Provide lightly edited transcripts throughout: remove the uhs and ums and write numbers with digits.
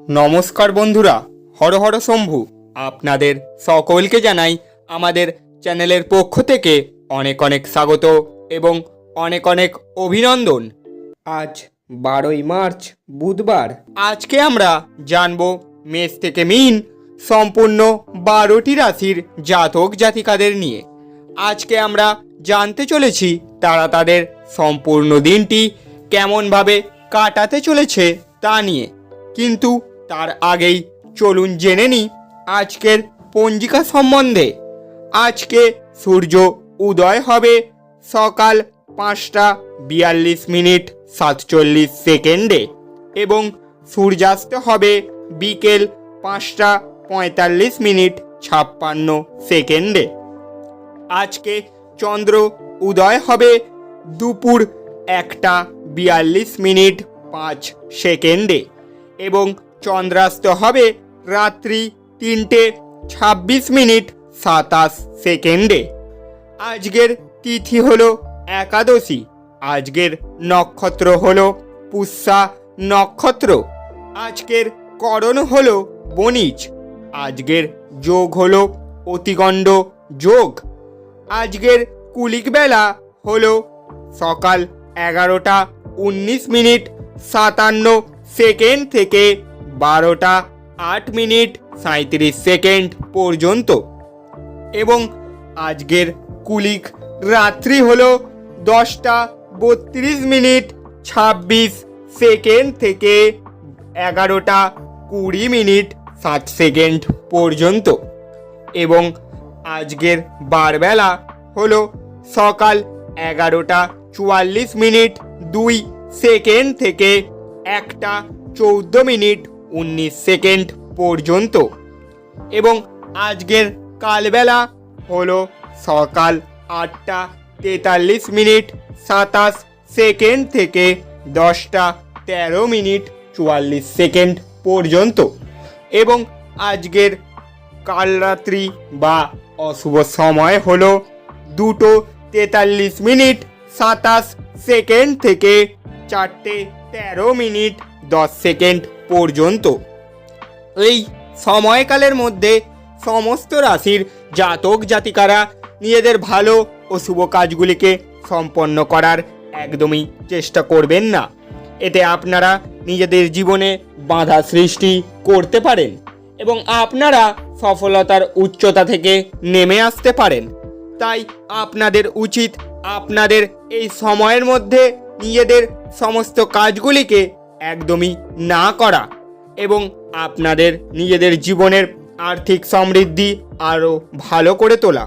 নমস্কার বন্ধুরা, হর হর শম্ভু। আপনাদের সকলকে জানাই আমাদের চ্যানেলের পক্ষ থেকে অনেক অনেক স্বাগত এবং অনেক অনেক অভিনন্দন। আজ 12ই মার্চ বুধবার। আজকে আমরা জানব মেষ থেকে মীন সম্পূর্ণ 12টি রাশির জাতক জাতিকাদের নিয়ে। আজকে আমরা জানতে চলেছি তারা তাদের সম্পূর্ণ দিনটি কেমনভাবে কাটাতে চলেছে তা নিয়ে। কিন্তু তার আগেই চলুন জেনে নিই আজকের পঞ্জিকা সম্বন্ধে। আজকে সূর্য উদয় হবে সকাল 5:42:47 এবং সূর্যাস্ত হবে বিকেল 5:45:56 আজকে চন্দ্র উদয় হবে দুপুর 1:42:05 এবং চন্দ্রাস্ত হবে রাত্রি 3:26:27। আজকের তিথি হলো একাদশী। আজকের নক্ষত্র হলো পুষ্যা নক্ষত্র। আজকের করণ হলো বণিজ। আজকের যোগ হলো অতিগণ্ড যোগ। আজকের কুলিক বেলা হলো সকাল 11:19:57 থেকে 12:08:37 পর্যন্ত এবং আজকের কুলিক রাত্রি হলো 10:32:26 থেকে 11:20:07 পর্যন্ত এবং আজকের বারবেলা হলো সকাল 11:44:02 থেকে 1:14:19 পর্যন্ত এবং আজকের কালবেলা হলো সকাল 8:43:27 থেকে 10:13:44 পর্যন্ত এবং আজকের কালরাত্রি বা অশুভ সময় হলো 2:43:27 থেকে 4:13:10 পর্যন্ত। এই সময়কালের মধ্যে সমস্ত রাশির জাতক জাতিকারা নিজেদের ভালো ও শুভ কাজগুলিকে সম্পন্ন করার একদমই চেষ্টা করবেন না। এতে আপনারা নিজেদের জীবনে বাধা সৃষ্টি করতে পারেন এবং আপনারা সফলতার উচ্চতা থেকে নেমে আসতে পারেন। তাই আপনাদের উচিত আপনাদের এই সময়ের মধ্যে নিজেদের সমস্ত কাজগুলিকে একদমই না করা এবং আপনাদের নিজেদের জীবনের আর্থিক সমৃদ্ধি আরও ভালো করে তোলা।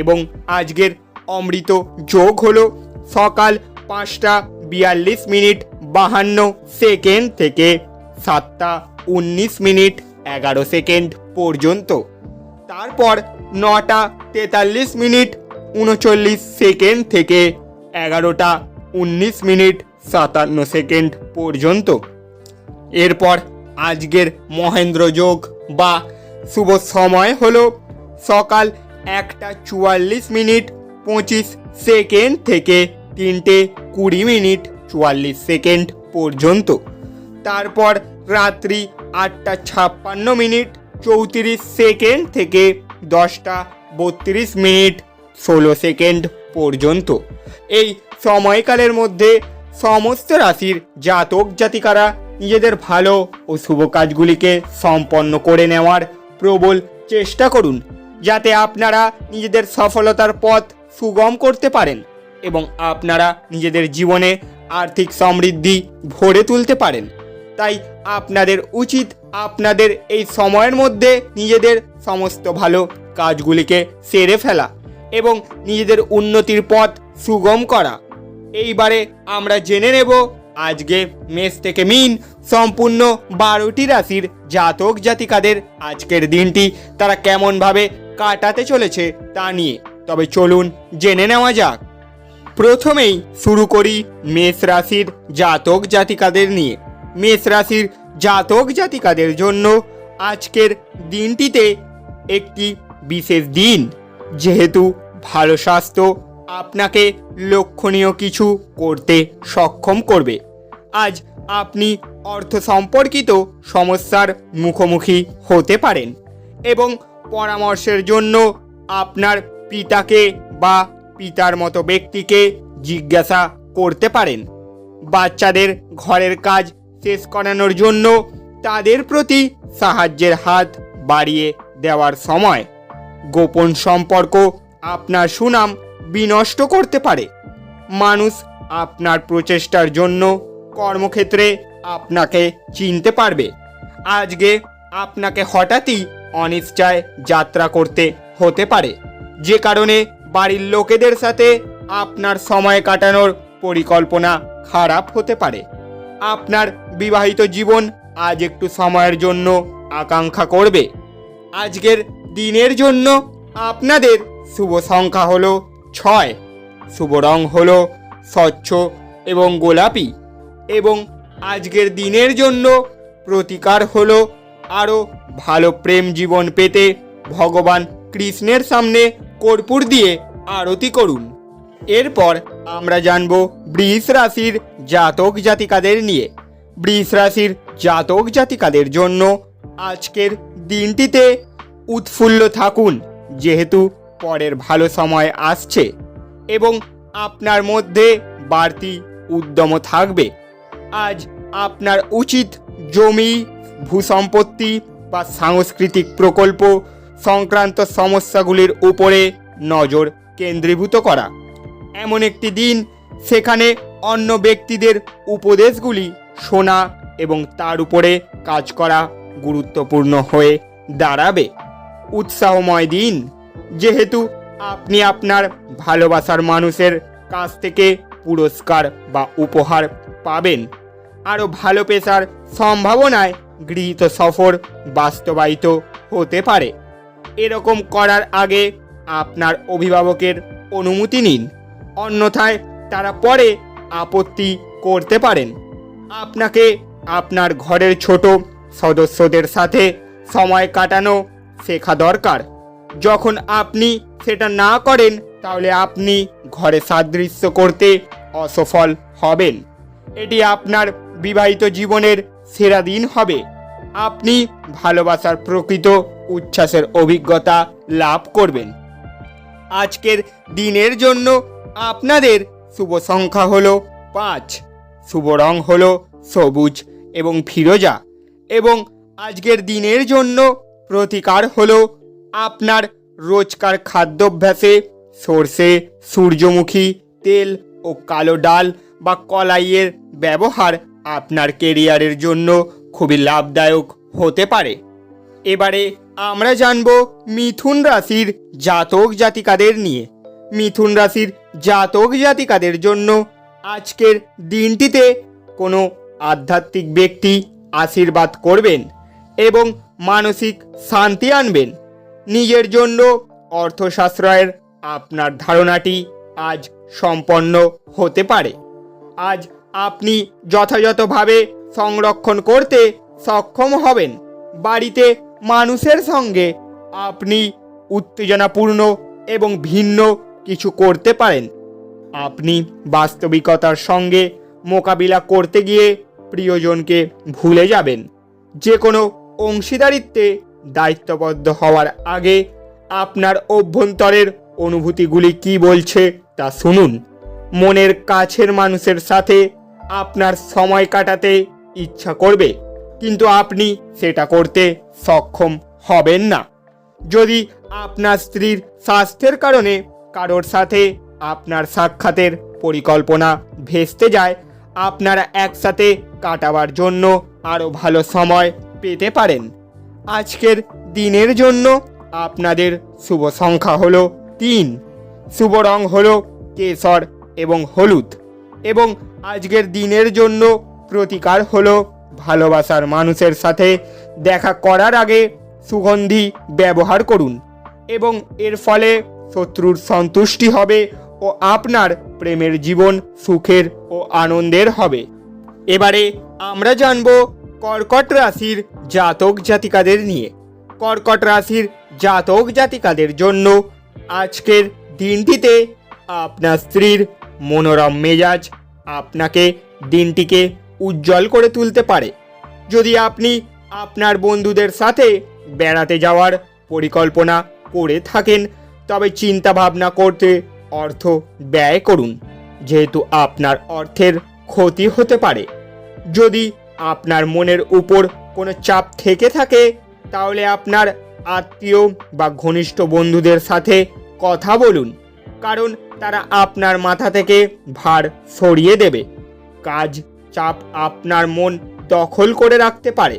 এবং আজকের অমৃত যোগ হলো সকাল 5:42:52 থেকে 7:19:11 পর্যন্ত। তারপর 9:43:39 থেকে 11:19:57 পর্যন্ত। এরপর আজকের মহেন্দ্র যোগ বা শুভ সময় হলো সকাল 1:44:25 থেকে 3:20:44 পর্যন্ত। তারপর রাত্রি 8:56:34 থেকে 10:32:16 পর্যন্ত। এই সময়কালের মধ্যে সমস্ত রাশির জাতক জাতিকারা নিজেদের ভালো ও শুভ কাজগুলিকে সম্পন্ন করে নেওয়ার প্রবল চেষ্টা করুন, যাতে আপনারা নিজেদের সফলতার পথ সুগম করতে পারেন এবং আপনারা নিজেদের জীবনে আর্থিক সমৃদ্ধি ভরে তুলতে পারেন। তাই আপনাদের উচিত আপনাদের এই সময়ের মধ্যে নিজেদের সমস্ত ভালো কাজগুলিকে সেরে ফেলা এবং নিজেদের উন্নতির পথ সুগম করা। এইবারে আমরা জেনে নেব আজকে মেষ থেকে মীন সম্পূর্ণ 12টি রাশির জাতক জাতিকাদের আজকের দিনটি তারা কেমনভাবে কাটাতে চলেছে তা নিয়ে। তবে চলুন জেনে নেওয়া যাক। প্রথমেই শুরু করি মেষ রাশির জাতক জাতিকাদের নিয়ে। মেষ রাশির জাতক জাতিকাদের জন্য আজকের দিনটিতে একটি বিশেষ দিন, যেহেতু ভালো স্বাস্থ্য আপনাকে লক্ষণীয় কিছু করতে সক্ষম করবে। আজ আপনি অর্থ সম্পর্কিত সমস্যার মুখোমুখি হতে পারেন এবং পরামর্শের জন্য আপনার পিতাকে বা পিতার মতো ব্যক্তিকে জিজ্ঞাসা করতে পারেন। বাচ্চাদের ঘরের কাজ শেষ করানোর জন্য তাদের প্রতি সাহায্যের হাত বাড়িয়ে দেওয়ার সময়। গোপন সম্পর্ক আপনার সুনাম বিনষ্ট করতে পারে। মানুষ আপনার প্রচেষ্টার জন্য কর্মক্ষেত্রে আপনাকে চিনতে পারবে। আজকে আপনাকে হঠাৎই অনিশ্চয় যাত্রা করতে হতে পারে, যে কারণে বাড়ির লোকেদের সাথে আপনার সময় কাটানোর পরিকল্পনা খারাপ হতে পারে। আপনার বিবাহিত জীবন আজ একটু সময়ের জন্য আকাঙ্ক্ষা করবে। আজকের দিনের জন্য আপনাদের শুভ সংখ্যা হলো 6, শুভ রং হলো স্বচ্ছ এবং গোলাপি এবং আজকের দিনের জন্য প্রতিকার হলো আরও ভালো প্রেম জীবন পেতে ভগবান কৃষ্ণের সামনে কর্পূর দিয়ে আরতি করুন। এরপর আমরা জানব বৃষ রাশির জাতক জাতিকাদের নিয়ে। বৃষ রাশির জাতক জাতিকাদের জন্য আজকের দিনটিতে উৎফুল্ল থাকুন, যেহেতু পরের ভালো সময় আসছে এবং আপনার মধ্যে বাড়তি উদ্যম থাকবে। আজ আপনার উচিত জমি, ভূসম্পত্তি বা সাংস্কৃতিক প্রকল্প সংক্রান্ত সমস্যাগুলির উপরে নজর কেন্দ্রীভূত করা। এমন একটি দিন সেখানে অন্য ব্যক্তিদের উপদেশগুলি শোনা এবং তার উপরে কাজ করা গুরুত্বপূর্ণ হয়ে দাঁড়াবে। উৎসাহময় দিন, যেহেতু আপনি আপনার ভালোবাসার মানুষের কাছ থেকে পুরস্কার বা উপহার পাবেন। আরও ভালো পেশার সম্ভাবনায় গৃহীত সফর বাস্তবায়িত হতে পারে। এরকম করার আগে আপনার অভিভাবকের অনুমতি নিন, অন্যথায় তারা পরে আপত্তি করতে পারেন। আপনাকে আপনার ঘরের ছোট সদস্যদের সাথে সময় কাটানো শেখা দরকার। যখন আপনি সেটা না করেন তাহলে আপনি ঘরে সাদৃশ্য করতে অসফল হবেন। এটি আপনার বিবাহিত জীবনের সেরা দিন হবে। আপনি ভালোবাসার প্রকৃত উচ্ছ্বাসের অভিজ্ঞতা লাভ করবেন। আজকের দিনের জন্য আপনাদের শুভ সংখ্যা হলো 5, শুভ রং হলো সবুজ এবং ফিরোজা এবং আজকের দিনের জন্য প্রতিকার হলো আপনার রোজকার খাদ্যাভ্যাসে সরষে, সূর্যমুখী তেল ও কালো ডাল বা কলাইয়ের ব্যবহার আপনার কেরিয়ারের জন্য খুবই লাভদায়ক হতে পারে। এবারে আমরা জানব মিথুন রাশির জাতক জাতিকাদের নিয়ে। মিথুন রাশির জাতক জাতিকাদের জন্য আজকের দিনটিতে কোনো আধ্যাত্মিক ব্যক্তি আশীর্বাদ করবেন এবং মানসিক শান্তি আনবেন। নিজের জন্য অর্থ সাশ্রয়ের আপনার ধারণাটি আজ সম্পন্ন হতে পারে। আজ আপনি যথাযথভাবে সংরক্ষণ করতে সক্ষম হবেন। বাড়িতে মানুষের সঙ্গে আপনি উত্তেজনাপূর্ণ এবং ভিন্ন কিছু করতে পারেন। আপনি বাস্তবিকতার সঙ্গে মোকাবিলা করতে গিয়ে প্রিয়জনকে ভুলে যাবেন। যে কোনো অংশীদারিত্বে দায়িত্ববদ্ধ হওয়ার আগে আপনার অভ্যন্তরের অনুভূতিগুলি কি বলছে তা শুনুন। মনের কাছের মানুষের সাথে আপনার সময় কাটাতে ইচ্ছা করবে, কিন্তু আপনি সেটা করতে সক্ষম হবেন না। যদি আপনার স্ত্রীর স্বাস্থ্যের কারণে কারোর সাথে আপনার সাক্ষাতের পরিকল্পনা ভেস্তে যায়, আপনারা একসাথে কাটাবার জন্য আরও ভালো সময় পেতে পারেন। আজকের দিনের জন্য আপনাদের শুভ সংখ্যা হলো 3, শুভ রং হলো কেশর এবং হলুদ এবং আজকের দিনের জন্য প্রতিকার হলো ভালোবাসার মানুষের সাথে দেখা করার আগে সুগন্ধি ব্যবহার করুন এবং এর ফলে শত্রুর সন্তুষ্টি হবে ও আপনার প্রেমের জীবন সুখের ও আনন্দের হবে। এবারে আমরা জানব কর্কট রাশির জাতক জাতিকাদের নিয়ে। কর্কট রাশির জাতক জাতিকাদের জন্য আজকের দিনটিতে আপনার স্ত্রীর মনোরম মেজাজ আপনাকে দিনটিকে উজ্জ্বল করে তুলতে পারে। যদি আপনি আপনার বন্ধুদের সাথে বেড়াতে যাওয়ার পরিকল্পনা করে থাকেন, তবে চিন্তা ভাবনা করতে অর্থ ব্যয় করুন, যেহেতু আপনার অর্থের ক্ষতি হতে পারে। যদি আপনার মনের উপর কোনো চাপ থেকে থাকে, তাহলে আপনার আত্মীয় বা ঘনিষ্ঠ বন্ধুদের সাথে কথা বলুন, কারণ তারা আপনার মাথা থেকে ভার সরিয়ে দেবে। কাজ চাপ আপনার মন দখল করে রাখতে পারে।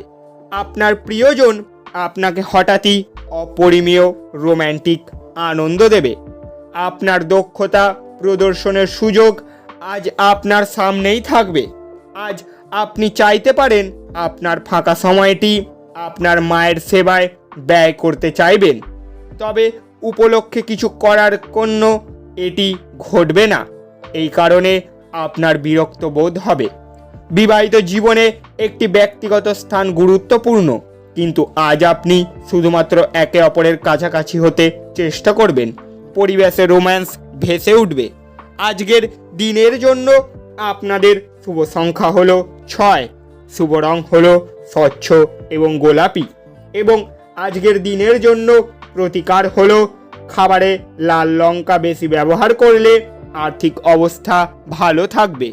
আপনার প্রিয়জন আপনাকে হঠাৎই অপরিমেয় রোম্যান্টিক আনন্দ দেবে। আপনার দক্ষতা প্রদর্শনের সুযোগ আজ আপনার সামনেই থাকবে। আজ আপনি চাইতে পারেন আপনার ফাঁকা সময়টি আপনার মায়ের সেবায় ব্যয় করতে চাইবেন, তবে উপলক্ষে কিছু করার জন্য এটি ঘটবে না। এই কারণে আপনার বিরক্ত বোধ হবে। বিবাহিত জীবনে একটি ব্যক্তিগত স্থান গুরুত্বপূর্ণ, কিন্তু আজ আপনি শুধুমাত্র একে অপরের কাছাকাছি হতে চেষ্টা করবেন। পরিবেশে রোম্যান্স ভেসে উঠবে। আজকের দিনের জন্য আপনাদের শুভ সংখ্যা হলো 6, শুভ রং হলো স্বচ্ছ এবং গোলাপি, এবং আজকের দিনের জন্য প্রতিকার হলো খাবারে লাল লঙ্কা বেশি ব্যবহার করলে আর্থিক অবস্থা ভালো থাকবে।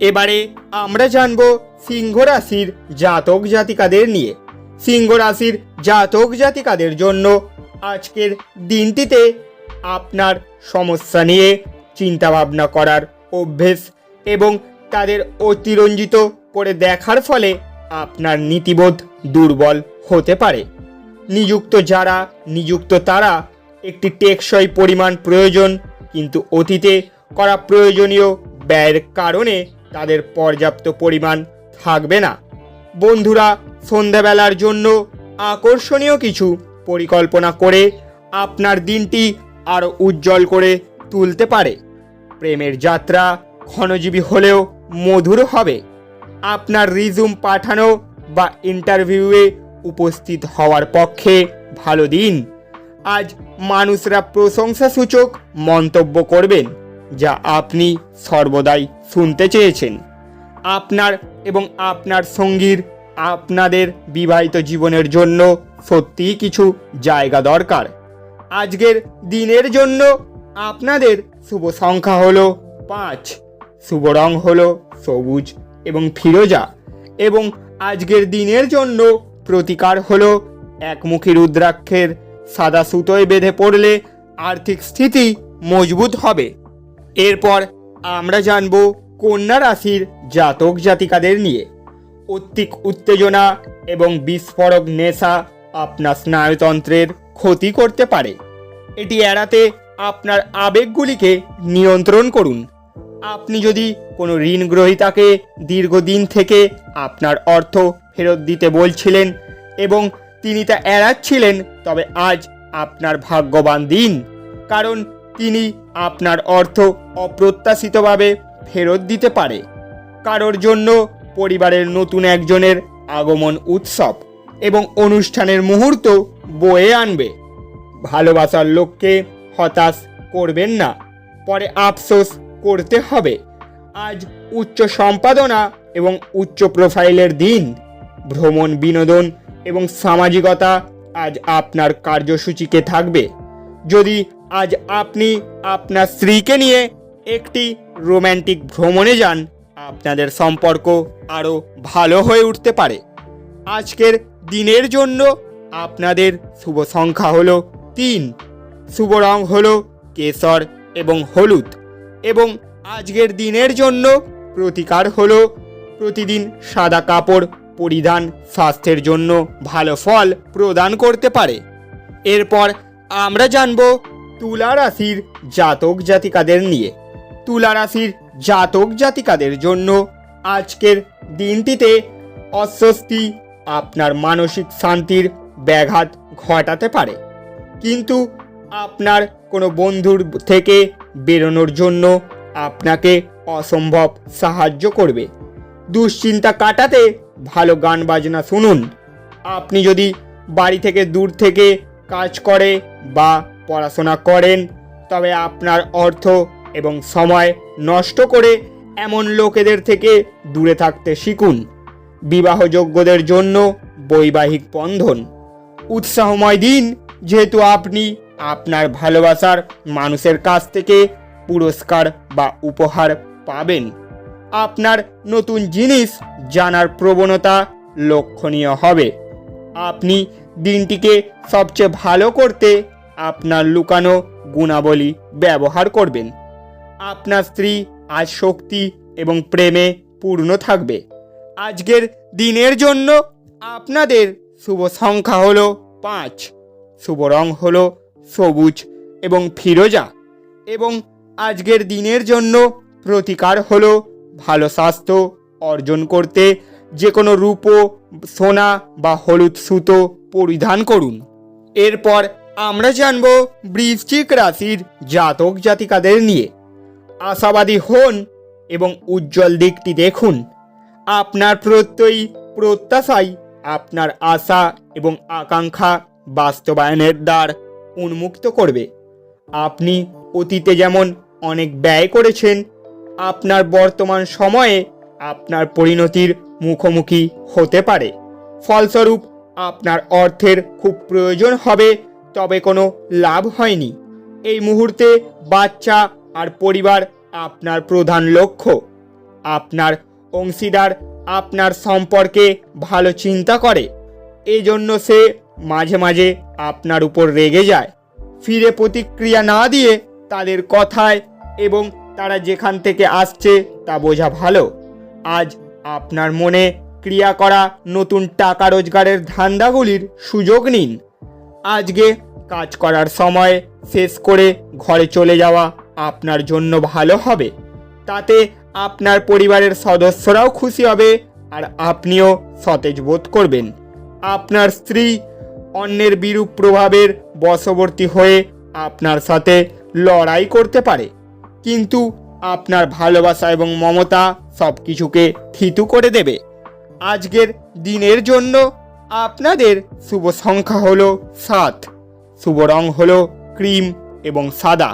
এবারে আমরা জানব সিংহ রাশির জাতক জাতিকাদের নিয়ে। সিংহ রাশির জাতক জাতিকাদের জন্য আজকের দিনটিতে আপনার সমস্যা নিয়ে চিন্তাভাবনা করার অভ্যেস এবং তাদের অতিরঞ্জিত করে দেখার ফলে আপনার নীতিবোধ দুর্বল হতে পারে। নিযুক্ত তারা একটি টেকসই পরিমাণ প্রয়োজন, কিন্তু অতীতে করা প্রয়োজনীয় ব্যয়ের কারণে তাদের পর্যাপ্ত পরিমাণ থাকবে না। বন্ধুরা সন্ধ্যাবেলার জন্য আকর্ষণীয় কিছু পরিকল্পনা করে আপনার দিনটি আরও উজ্জ্বল করে তুলতে পারে। প্রেমের যাত্রা ক্ষণজীবী হলেও মধুর হবে। আপনার রিজুম পাঠানো বা ইন্টারভিউয়ে উপস্থিত হওয়ার পক্ষে ভালো দিন। আজ মানুষরা প্রশংসাসূচক মন্তব্য করবেন, যা আপনি সর্বদাই শুনতে চেয়েছেন। আপনার এবং আপনার সঙ্গীর আপনাদের বিবাহিত জীবনের জন্য সত্যিই কিছু জায়গা দরকার। আজকের দিনের জন্য আপনাদের শুভ সংখ্যা হলো 5, শুভ রং হলো সবুজ এবং ফিরোজা, এবং আজকের দিনের জন্য প্রতিকার হলো একমুখী রুদ্রাক্ষের সাদা সুতোয় বেঁধে পড়লে আর্থিক স্থিতি মজবুত হবে। এরপর আমরা জানব কন্যা রাশির জাতক জাতিকাদের নিয়ে। অত্যধিক উত্তেজনা এবং বিস্ফোরক নেশা আপনার স্নায়ুতন্ত্রের ক্ষতি করতে পারে। এটি এড়াতে আপনার আবেগগুলিকে নিয়ন্ত্রণ করুন। আপনি যদি কোনো ঋণগ্রহীতাকে দীর্ঘদিন থেকে আপনার অর্থ ফেরত দিতে বলছিলেন এবং তিনি তা এড়াচ্ছিলেন, তবে আজ আপনার ভাগ্যবান দিন, কারণ তিনি আপনার অর্থ অপ্রত্যাশিতভাবে ফেরত দিতে পারে। কারোর জন্য পরিবারের নতুন একজনের আগমন উৎসব এবং অনুষ্ঠানের মুহূর্ত বয়ে আনবে। ভালোবাসার লোককে হতাশ করবেন না, পরে আফসোস করতে হবে। আজ উচ্চ সম্পাদনা এবং উচ্চ প্রোফাইলের দিন। ভ্রমণ, বিনোদন এবং সামাজিকতা আজ আপনার কার্যসূচিতে থাকবে। যদি আজ আপনি আপনার স্ত্রীকে নিয়ে একটি রোম্যান্টিক ভ্রমণে যান, আপনাদের সম্পর্ক আরও ভালো হয়ে উঠতে পারে। আজকের দিনের জন্য আপনাদের শুভ সংখ্যা হলো 3, শুভ রং হলো কেশর এবং হলুদ, এবং আজকের দিনের জন্য প্রতিকার হলো প্রতিদিন সাদা কাপড় পরিধান স্বাস্থ্যের জন্য ভালো ফল প্রদান করতে পারে। এরপর আমরা জানব তুলা রাশির জাতক জাতিকাদের নিয়ে। তুলা রাশির জাতক জাতিকাদের জন্য আজকের দিনটিতে অস্বস্তি আপনার মানসিক শান্তির ব্যাঘাত ঘটাতে পারে, কিন্তু আপনার কোনো বন্ধুর থেকে বেরোনোর জন্য আপনাকে অসম্ভব সাহায্য করবে। দুশ্চিন্তা কাটাতে ভালো গান বাজনা শুনুন। আপনি যদি বাড়ি থেকে দূর থেকে কাজ করে বা পড়াশোনা করেন, তবে আপনার অর্থ এবং সময় নষ্ট করে এমন লোকেদের থেকে দূরে থাকতে শিখুন। বিবাহযোগ্যদের জন্য বৈবাহিক বন্ধন উৎসাহময় দিন, যেহেতু আপনি আপনার ভালোবাসার মানুষের কাছ থেকে পুরস্কার বা উপহার পাবেন। আপনার নতুন জিনিস জানার প্রবণতা লক্ষণীয় হবে। আপনি দিনটিকে সবচেয়ে ভালো করতে আপনার লুকানো গুণাবলী ব্যবহার করবেন। আপনার স্ত্রী আজ শক্তি এবং প্রেমে পূর্ণ থাকবে। আজকের দিনের জন্য আপনাদের শুভ সংখ্যা হলো 5, শুভ রং হলো সবুজ এবং ফিরোজা, এবং আজকের দিনের জন্য প্রতিকার হলো ভালো স্বাস্থ্য অর্জন করতে যে কোনো রূপো, সোনা বা হলুদ সুতো পরিধান করুন। এরপর আমরা জানব বৃশ্চিক রাশির জাতক জাতিকাদের নিয়ে। আশাবাদী হন এবং উজ্জ্বল দিকটি দেখুন। আপনার প্রত্যয়ী প্রত্যাশাই আপনার আশা এবং আকাঙ্ক্ষা বাস্তবায়নের দ্বার উন্মুক্ত করবে। আপনি অতীতে যেমন অনেক ব্যয় করেছেন, আপনার বর্তমান সময়ে আপনার পরিণতির মুখোমুখি হতে পারে। ফলস্বরূপ আপনার অর্থের খুব প্রয়োজন হবে, তবে কোনো লাভ হয়নি। এই মুহূর্তে বাচ্চা আর পরিবার আপনার প্রধান লক্ষ্য। আপনার অংশীদার আপনার সম্পর্কে ভালো চিন্তা করে, এই জন্য সে মাঝে মাঝে আপনার উপর রেগে যায়। ফিরে প্রতিক্রিয়া না দিয়ে তাদের কথায় এবং তারা যেখান থেকে আসছে তা বোঝা ভালো। আজ আপনার মনে ক্রিয়া করা নতুন টাকা রোজগারের ধান্দাগুলির সুযোগ নিন। আজকে কাজ করার সময় শেষ করে ঘরে চলে যাওয়া আপনার জন্য ভালো হবে। তাতে আপনার পরিবারের সদস্যরাও খুশি হবে আর আপনিও সতেজ বোধ করবেন। আপনার স্ত্রী অন্যের বিরূপ প্রভাবের বশবর্তী হয়ে আপনার সাথে লড়াই করতে পারে, কিন্তু আপনার ভালোবাসা এবং মমতা সব কিছুকে থিতু করে দেবে। আজকের দিনের জন্য আপনাদের শুভ সংখ্যা হলো 7, শুভ রং হলো ক্রিম এবং সাদা,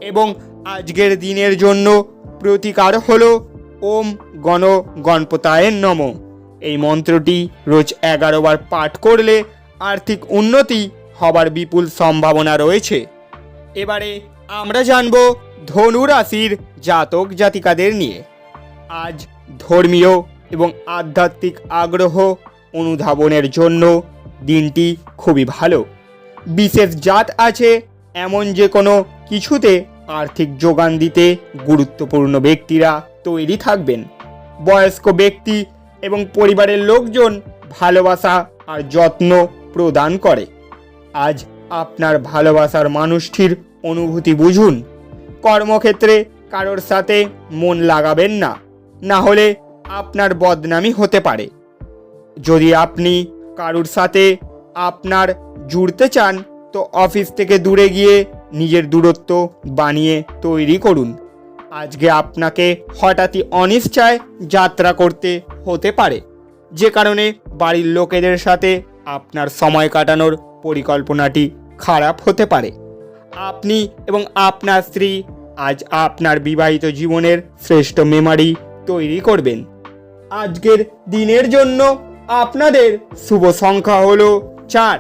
এবং আজকের দিনের জন্য প্রতিকার হলো ওম গণ গণপতায় নমঃ। এই মন্ত্রটি রোজ 11 বার পাঠ করলে আর্থিক উন্নতি হবার বিপুল সম্ভাবনা রয়েছে। এবারে আমরা জানব ধনু রাশির জাতক জাতিকাদের নিয়ে। আজ ধর্মীয় এবং আধ্যাত্মিক আগ্রহ অনুধাবনের জন্য দিনটি খুবই ভালো। বিশেষ জাত আছে এমন যে কোনো কিছুতে আর্থিক যোগান দিতে গুরুত্বপূর্ণ ব্যক্তিরা তৈরি থাকবেন। বয়স্ক ব্যক্তি এবং পরিবারের লোকজন ভালোবাসা আর যত্ন প্রদান করে। আজ আপনার ভালোবাসার মানুষটির অনুভূতি বুঝুন। কর্মক্ষেত্রে কারোর সাথে মন লাগাবেন না, না হলে আপনার বদনামি হতে পারে। যদি আপনি কারোর সাথে আপনার জুড়তে চান তো অফিস থেকে দূরে গিয়ে নিজের দূরত্ব বানিয়ে তৈরি করুন। আজকে আপনাকে হঠাৎই অনিশ্চয় যাত্রা করতে হতে পারে, যে কারণে বাড়ির লোকেদের সাথে আপনার সময় কাটানোর পরিকল্পনাটি খারাপ হতে পারে। আপনি এবং আপনার স্ত্রী আজ আপনার বিবাহিত জীবনের শ্রেষ্ঠ মেমরি তৈরি করবেন। আজকের দিনের জন্য আপনাদের শুভ সংখ্যা হলো 4,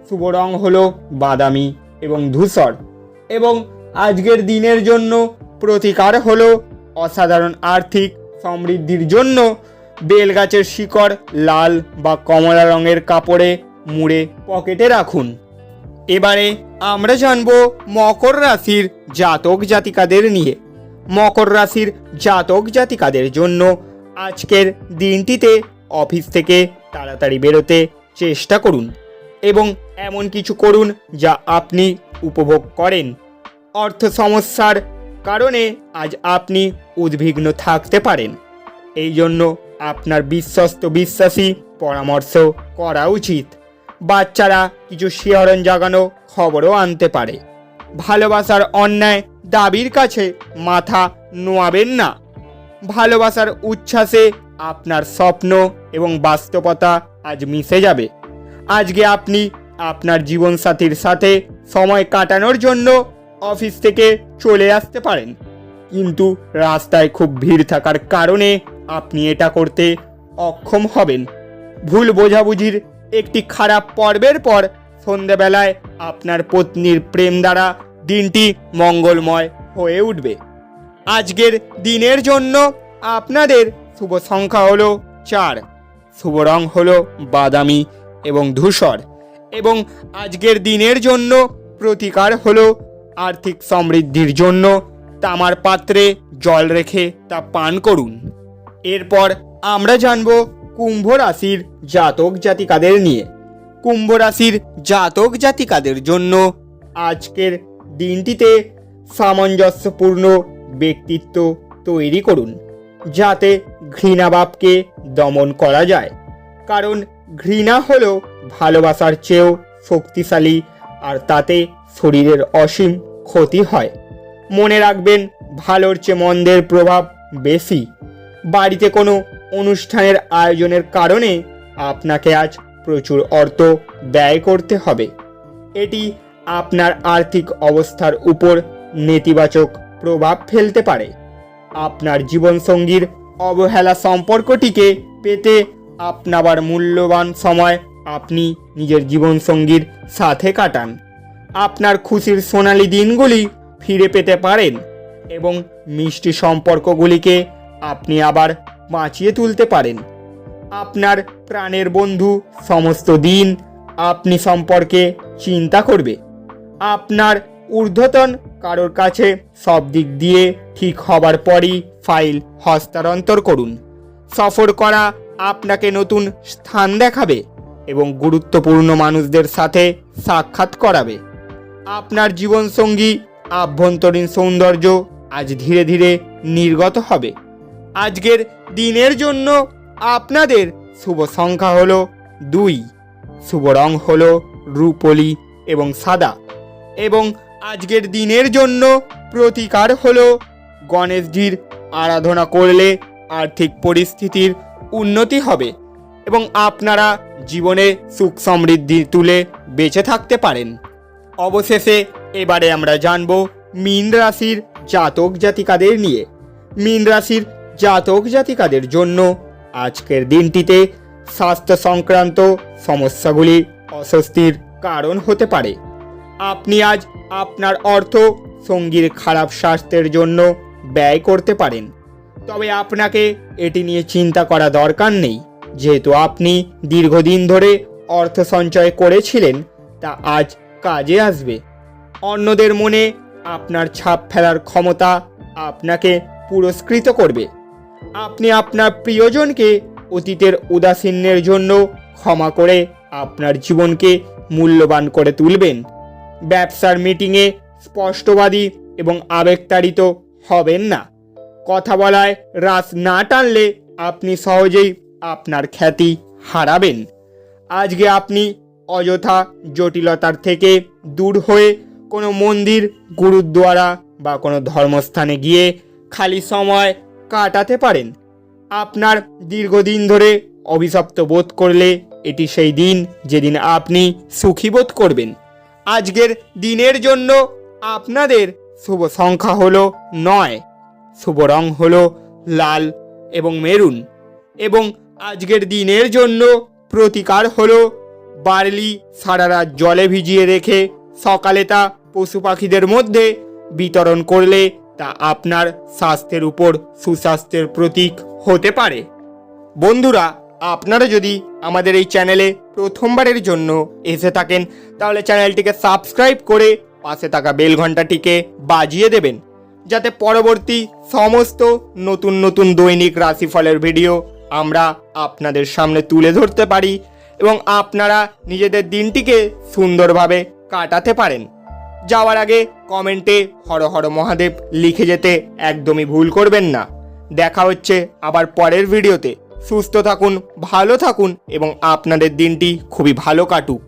শুভ রং হলো বাদামি এবং ধূসর, এবং আজকের দিনের জন্য প্রতিকার হলো অসাধারণ আর্থিক সমৃদ্ধির জন্য বেলগাছের শিকড় লাল বা কমলা রঙের কাপড়ে মুড়ে পকেটে রাখুন। এবারে আমরা জানব মকর রাশির জাতক জাতিকাদের নিয়ে। মকর রাশির জাতক জাতিকাদের জন্য আজকের দিনটিতে অফিস থেকে তাড়াতাড়ি বেরোতে চেষ্টা করুন এবং এমন কিছু করুন যা আপনি উপভোগ করেন। অর্থ সমস্যার কারণে আজ আপনি উদ্বিগ্ন থাকতে পারেন, এই জন্য আপনার বিশ্বস্ত বিশ্বাসী পরামর্শ করা উচিত। বাচ্চারা কিছু শিহরণ জাগানো খবরও আনতে পারে। ভালোবাসার অন্যায় দাবির কাছে মাথা নোয়াবেন না। ভালোবাসার উচ্ছ্বাসে আপনার স্বপ্ন এবং বাস্তবতা আজ মিশে যাবে। আজকে আপনি আপনার জীবনসাথীর সাথে সময় কাটানোর জন্য অফিস থেকে চলে আসতে পারেন। কিন্তু রাস্তায় খুব ভিড় থাকার কারণে আপনি এটা করতে অক্ষম হবেন। ভুল বোঝাবুঝির একটি খারাপ পর্বের পর সন্ধ্যাবেলায় আপনার পত্নীর প্রেম দ্বারা দিনটি মঙ্গলময় হয়ে উঠবে। আজকের দিনের জন্য আপনাদের শুভ সংখ্যা হলো 4, শুভ রং হলো বাদামি এবং ধূসর, এবং আজকের দিনের জন্য প্রতিকার হলো আর্থিক সমৃদ্ধির জন্য তামার পাত্রে জল রেখে তা পান করুন। এরপর আমরা জানব কুম্ভ রাশির জাতক জাতিকাদের নিয়ে। কুম্ভ রাশির জাতক জাতিকাদের জন্য আজকের দিনটিতে সামঞ্জস্যপূর্ণ ব্যক্তিত্ব তৈরি করুন, যাতে ঘৃণাভাবকে দমন করা যায়। কারণ ঘৃণা হলো ভালোবাসার চেয়েও শক্তিশালী, আর তাতে শরীরের অসীম ক্ষতি হয়। মনে রাখবেন, ভালোর চেয়ে মন্দের প্রভাব বেশি। বাড়িতে কোনো অনুষ্ঠানের আয়োজনের কারণে আপনাকে আজ প্রচুর অর্থ ব্যয় করতে হবে। এটি আপনার আর্থিক অবস্থার উপর নেতিবাচক প্রভাব ফেলতে পারে। আপনার জীবনসঙ্গীর অবহেলা সম্পর্কটিকে পেতে আপনার মূল্যবান সময় আপনি নিজের জীবনসঙ্গীর সাথে কাটান। আপনার খুশির সোনালি দিনগুলি ফিরে পেতে পারেন এবং মিষ্টি সম্পর্কগুলিকে আপনি আবার বাঁচিয়ে তুলতে পারেন। আপনার প্রাণের বন্ধু সমস্ত দিন আপনি সম্পর্কে চিন্তা করবে। আপনার ঊর্ধ্বতন কারোর কাছে সব দিক দিয়ে ঠিক হবার পরই ফাইল হস্তান্তর করুন। সফর করা আপনাকে নতুন স্থান দেখাবে এবং গুরুত্বপূর্ণ মানুষদের সাথে সাক্ষাৎ করাবে। আপনার জীবনসঙ্গী আভ্যন্তরীণ সৌন্দর্য আজ ধীরে ধীরে নির্গত হবে। আজকের দিনের জন্য আপনাদের শুভ সংখ্যা হলো 2, শুভ রং হলো রূপলি এবং সাদা, এবং আজকের দিনের জন্য প্রতিকার হলো গণেশজির আরাধনা করলে আর্থিক পরিস্থিতির উন্নতি হবে এবং আপনারা জীবনে সুখ সমৃদ্ধি তুলে বেঁচে থাকতে পারেন। অবশেষে এবারে আমরা জানব মীন রাশির জাতক জাতিকাদের নিয়ে। মীন রাশির জাতক জাতিকাদের জন্য আজকের দিনটিতে স্বাস্থ্য সংক্রান্ত সমস্যাগুলি অস্বস্তির কারণ হতে পারে। আপনি আজ আপনার অর্থ সঙ্গীর খারাপ স্বাস্থ্যের জন্য ব্যয় করতে পারেন, তবে আপনাকে এটি নিয়ে চিন্তা করা দরকার নেই, যেহেতু আপনি দীর্ঘদিন ধরে অর্থ সঞ্চয় করেছিলেন তা আজ কাজে আসবে। অন্যদের মনে আপনার ছাপ ফেলার ক্ষমতা আপনাকে পুরস্কৃত করবে। আপনি আপনার প্রিয়জনকে অতীতের উদাসীনের জন্য ক্ষমা করে আপনার জীবনকে মূল্যবান করে তুলবেন। ব্যবসার মিটিংয়ে স্পষ্টবাদী এবং আবেগতাড়িত হবেন না। কথা বলায় রাশ না টানলে আপনি সহজেই আপনার খ্যাতি হারাবেন। আজকে আপনি অযথা জটিলতার থেকে দূর হয়ে কোনো মন্দির, গুরুদ্বারা বা কোনো ধর্মস্থানে গিয়ে খালি সময় কাটাতে পারেন। আপনার দীর্ঘদিন ধরে অভিশপ্ত বোধ করলে এটি সেই দিন যেদিন আপনি সুখী বোধ করবেন। আজকের দিনের জন্য আপনাদের শুভ সংখ্যা হলো 9, শুভ রং হলো লাল এবং মেরুন, এবং আজকের দিনের জন্য প্রতিকার হলো বার্লি সারা রাত জলে ভিজিয়ে রেখে সকালে তা পশু পাখিদের মধ্যে বিতরণ করলে তা আপনার স্বাস্থ্যের উপর সুস্বাস্থ্যের প্রতীক হতে পারে। বন্ধুরা, আপনারা যদি আমাদের এই চ্যানেলে প্রথমবারের জন্য এসে থাকেন তাহলে চ্যানেলটিকে সাবস্ক্রাইব করে পাশে থাকা বেল ঘন্টাটিকে বাজিয়ে দেবেন, যাতে পরবর্তী সমস্ত নতুন নতুন দৈনিক রাশিফলের ভিডিও আমরা আপনাদের সামনে তুলে ধরতে পারি এবং আপনারা নিজেদের দিনটিকে সুন্দরভাবে কাটাতে পারেন। যাওয়ার আগে কমেন্টে হর হর মহাদেব লিখে যেতে একদমই ভুল করবেন না। দেখা হচ্ছে আবার পরের ভিডিওতে। সুস্থ থাকুন, ভালো থাকুন এবং আপনাদের দিনটি খুবই ভালো কাটুক।